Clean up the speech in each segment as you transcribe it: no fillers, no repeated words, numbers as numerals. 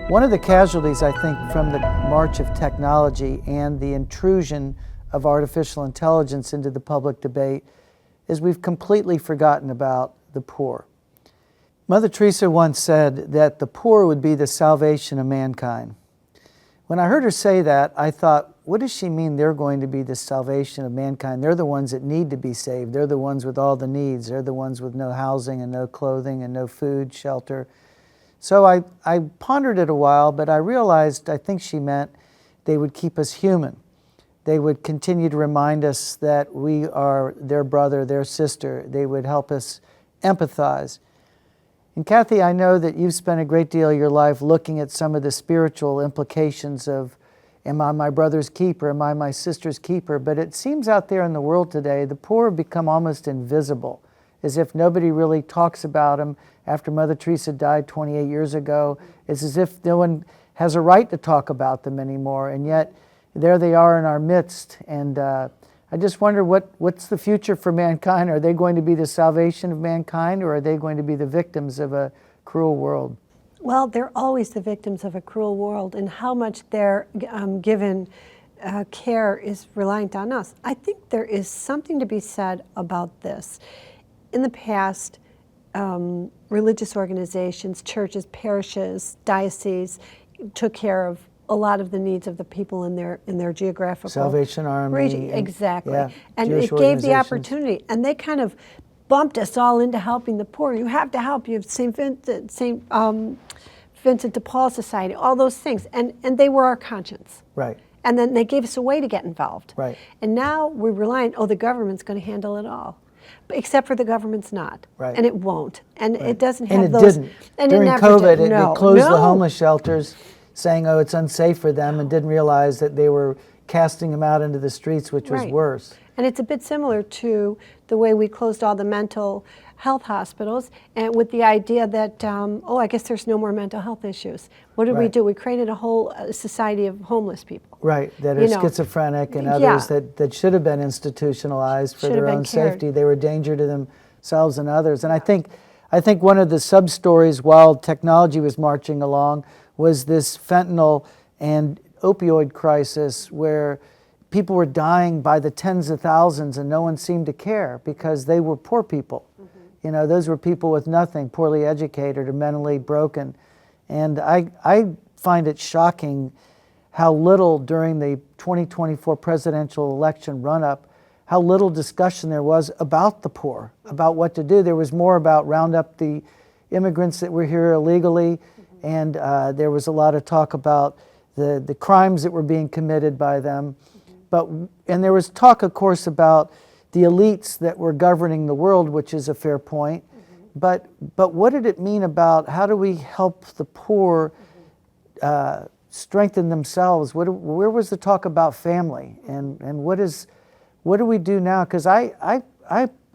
One of the casualties, I think, from the march of technology and the intrusion of artificial intelligence into the public debate is we've completely forgotten about the poor. Mother Teresa once said that the poor would be the salvation of mankind. When I heard her say that, I thought, what does she mean they're going to be the salvation of mankind? They're the ones that need to be saved. They're the ones with all the needs. They're the ones with no housing and no clothing and no food, shelter. So I pondered it a while, but I realized I think she meant they would keep us human. They would continue to remind us that we are their brother, their sister. They would help us empathize. And Kathy, I know that you've spent a great deal of your life looking at some of the spiritual implications of, am I my brother's keeper? Am I my sister's keeper? But it seems out there in the world today, the poor have become almost invisible, as if nobody really talks about them. After Mother Teresa died 28 years ago, it's as if no one has a right to talk about them anymore, and yet there they are in our midst. And I just wonder what's the future for mankind? Are they going to be the salvation of mankind, or are they going to be the victims of a cruel world? Well, they're always the victims of a cruel world, and how much they're given care is reliant on us. I think there is something to be said about this. In the past, religious organizations, churches, parishes, dioceses took care of a lot of the needs of the people in their geographical Salvation Army. region. Exactly. Yeah, and Jewish it gave the organizations. opportunity. And they kind of bumped us all into helping the poor. You have to help. You have St. Vincent de Paul Society, all those things. And they were our conscience. Right. And then they gave us a way to get involved. Right. And now we're relying, the government's going to handle it all. Except for the government's not, Right. and it won't, and Right. it doesn't have and those. Didn't. And During it never COVID, did. it closed the homeless shelters, saying, "Oh, it's unsafe for them," and didn't realize that they were casting them out into the streets, which was Right. worse. And it's a bit similar to the way we closed all the mental health hospitals, and with the idea that, I guess there's no more mental health issues. What did we Right. do? We created a whole society of homeless people. Right, that are schizophrenic and others that should have been institutionalized for their own safety. They were a danger to themselves and others. And I think one of the sub-stories while technology was marching along was this fentanyl and opioid crisis where people were dying by the tens of thousands and no one seemed to care because they were poor people. You know, those were people with nothing, poorly educated or mentally broken. And I find it shocking how little during the 2024 presidential election run-up, how little discussion there was about the poor, about what to do. There was more about round up the immigrants that were here illegally, and there was a lot of talk about the crimes that were being committed by them. And there was talk, of course, about the elites that were governing the world, which is a fair point. But what did it mean about how do we help the poor strengthen themselves? Where was the talk about family? And what do we do now? Because I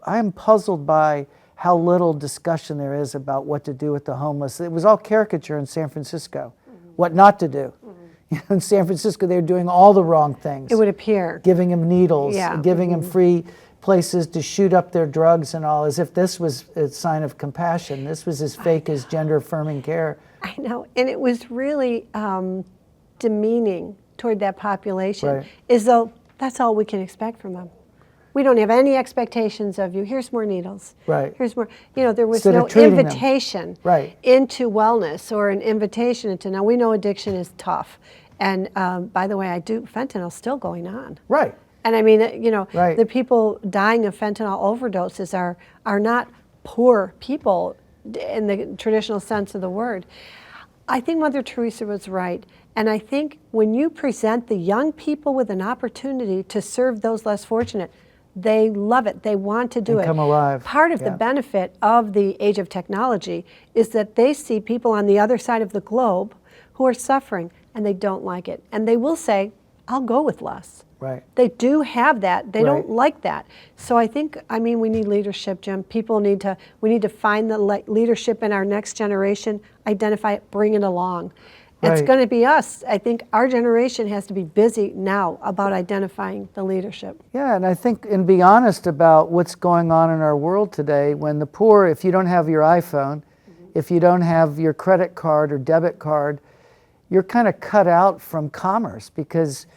am puzzled by how little discussion there is about what to do with the homeless. It was all caricature in San Francisco, what not to do. You know, in San Francisco, they were doing all the wrong things. It would appear. Giving them needles, Yeah. giving them free places to shoot up their drugs and all, as if this was a sign of compassion. This was as fake as gender-affirming care. I know, and it was really demeaning toward that population, Right. as though that's all we can expect from them. We don't have any expectations of you. Here's more needles. Right. Here's more. You know, there was Instead no of treating them. invitation Right. into wellness or an invitation into. Now we know addiction is tough, and by the way, fentanyl's still going on. Right. And I mean, Right. the people dying of fentanyl overdoses are not poor people in the traditional sense of the word. I think Mother Teresa was right. And I think when you present the young people with an opportunity to serve those less fortunate, they love it. They want to do it. Come alive. Part of the benefit of the age of technology is that they see people on the other side of the globe who are suffering and they don't like it. And they will say, I'll go with less. Right. They do have that. They Right. don't like that. So I think, we need leadership, Jim. We need to find the leadership in our next generation, identify it, bring it along. It's Right. going to be us. I think our generation has to be busy now about identifying the leadership. Yeah, and I think, and be honest about what's going on in our world today, when the poor, if you don't have your iPhone, if you don't have your credit card or debit card, you're kind of cut out from commerce because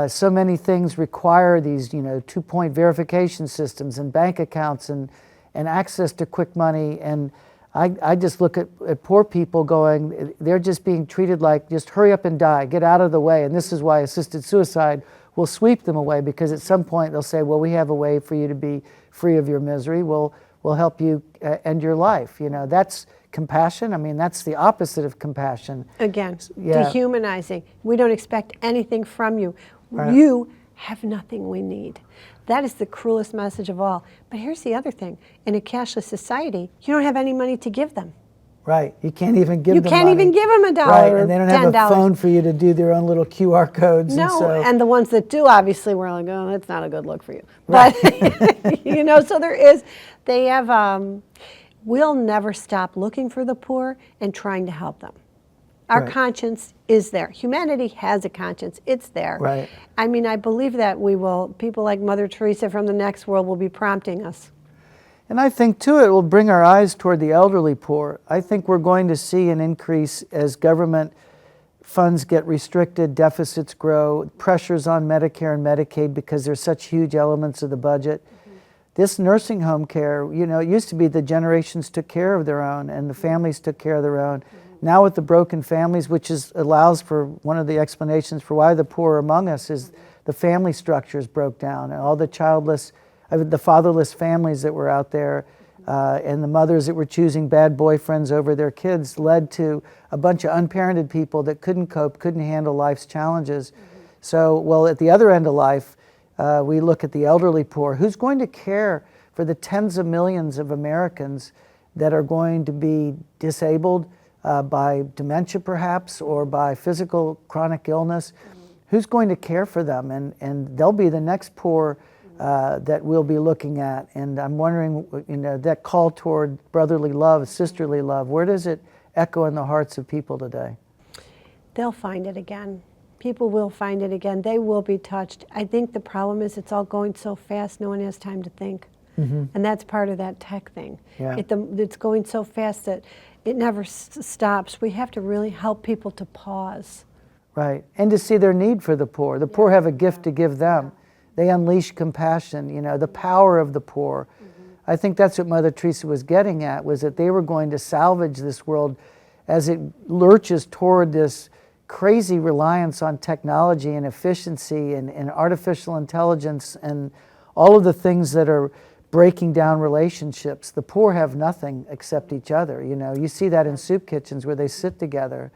so many things require these, 2-point verification systems and bank accounts and access to quick money. And I just look at poor people going, they're just being treated like, just hurry up and die, get out of the way. And this is why assisted suicide will sweep them away, because at some point they'll say, well, we have a way for you to be free of your misery. We'll help you end your life. That's compassion. I mean, that's the opposite of compassion. Again, Yeah. dehumanizing. We don't expect anything from you. Right. You have nothing we need. That is the cruelest message of all. But here's the other thing. In a cashless society, you don't have any money to give them. Right. You can't even give You them can't money. even give them $1 Right, or and they don't have a $10. phone for you to do their own little QR codes. No, and the ones that do, obviously, we're like, oh, that's not a good look for you. Right. But, so they have, we'll never stop looking for the poor and trying to help them. Our Right. conscience is there. Humanity has a conscience. It's there. Right. I mean, I believe that people like Mother Teresa from the next world will be prompting us. And I think, too, it will bring our eyes toward the elderly poor. I think we're going to see an increase as government funds get restricted, deficits grow, pressures on Medicare and Medicaid because there's such huge elements of the budget. Mm-hmm. This nursing home care, it used to be the generations took care of their own and the families took care of their own. Mm-hmm. Now with the broken families, which allows for one of the explanations for why the poor are among us, is the family structures broke down and all the the fatherless families that were out there and the mothers that were choosing bad boyfriends over their kids led to a bunch of unparented people that couldn't cope, couldn't handle life's challenges. Mm-hmm. So, at the other end of life, we look at the elderly poor. Who's going to care for the tens of millions of Americans that are going to be disabled by dementia perhaps or by physical chronic illness? Mm-hmm. Who's going to care for them? And they'll be the next poor that we'll be looking at. And I'm wondering, that call toward brotherly love, sisterly love, where does it echo in the hearts of people today? They'll find it again. People will find it again. They will be touched. I think the problem is it's all going so fast, no one has time to think. Mm-hmm. And that's part of that tech thing. Yeah. It's going so fast that it never stops. We have to really help people to pause. Right, and to see their need for the poor. The poor have a gift to give them. They unleash compassion, the power of the poor. Mm-hmm. I think that's what Mother Teresa was getting at, was that they were going to salvage this world as it lurches toward this crazy reliance on technology and efficiency and artificial intelligence and all of the things that are breaking down relationships. The poor have nothing except each other. You see that in soup kitchens where they sit together.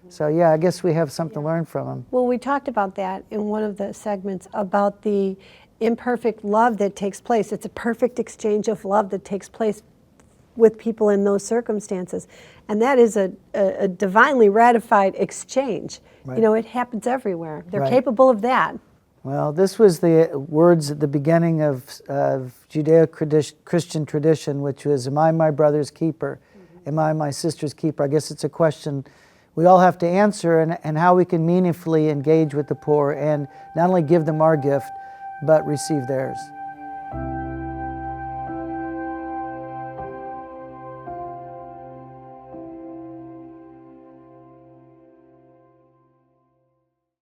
So yeah, I guess we have something to learn from them. Well, we talked about that in one of the segments about the imperfect love that takes place. It's a perfect exchange of love that takes place with people in those circumstances. And that is a divinely ratified exchange. Right. It happens everywhere. They're Right. capable of that. Well, this was the words at the beginning of Judeo-Christian tradition, which was, am I my brother's keeper? Mm-hmm. Am I my sister's keeper? I guess it's a question we all have to answer, and how we can meaningfully engage with the poor and not only give them our gift, but receive theirs.